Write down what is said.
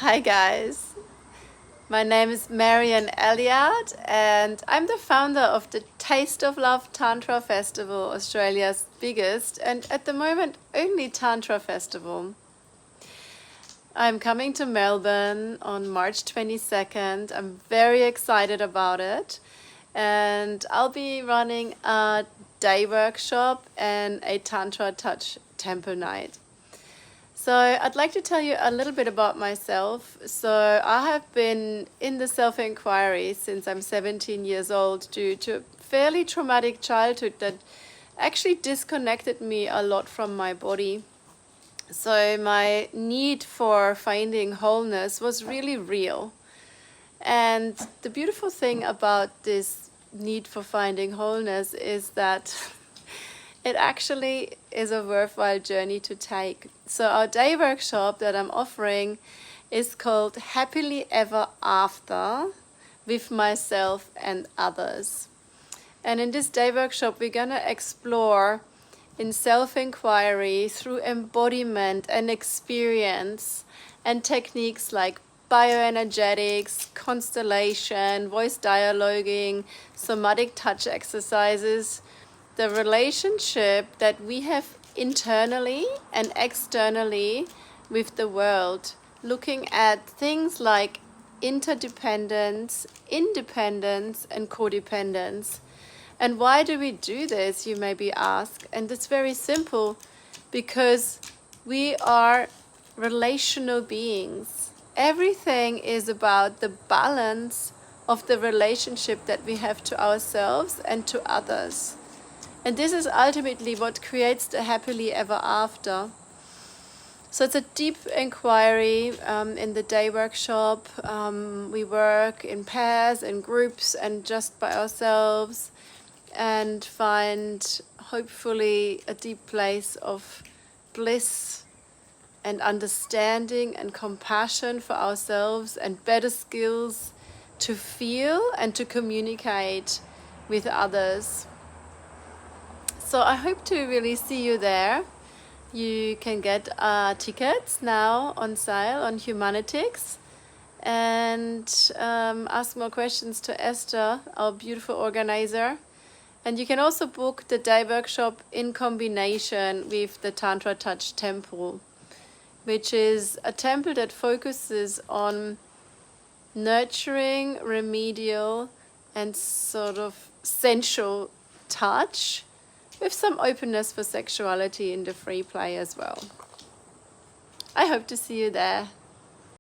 Hi guys, my name is Marian Elliott and I'm the founder of the Taste of Love Tantra Festival, Australia's biggest and at the moment only Tantra festival. I'm coming to Melbourne on March 22nd. I'm very excited about it and I'll be running a day workshop and a Tantra Touch Temple night. So I'd like to tell you a little bit about myself. So I have been in the self-inquiry since I'm 17 years old due to a fairly traumatic childhood that actually disconnected me a lot from my body. So my need for finding wholeness was really real. And the beautiful thing about this need for finding wholeness is that it actually is a worthwhile journey to take. So our day workshop that I'm offering is called Happily Ever After with Myself and Others. And in this day workshop, we're going to explore in self-inquiry through embodiment and experience and techniques like bioenergetics, constellation, voice dialoguing, somatic touch exercises, the relationship that we have internally and externally with the world, looking at things like interdependence, independence, and codependence. And why do we do this, you may be asked? And it's very simple, because we are relational beings. Everything is about the balance of the relationship that we have to ourselves and to others. And this is ultimately what creates the happily ever after. So it's a deep inquiry in the day workshop. We work in pairs, in groups, and just by ourselves, and find hopefully a deep place of bliss and understanding and compassion for ourselves and better skills to feel and to communicate with others. So I hope to really see you there. You can get tickets now on sale on Humanitics, and ask more questions to Esther, our beautiful organizer. And you can also book the day workshop in combination with the Tantra Touch Temple, which is a temple that focuses on nurturing, remedial, and sort of sensual touch, with some openness for sexuality in the free play as well. I hope to see you there.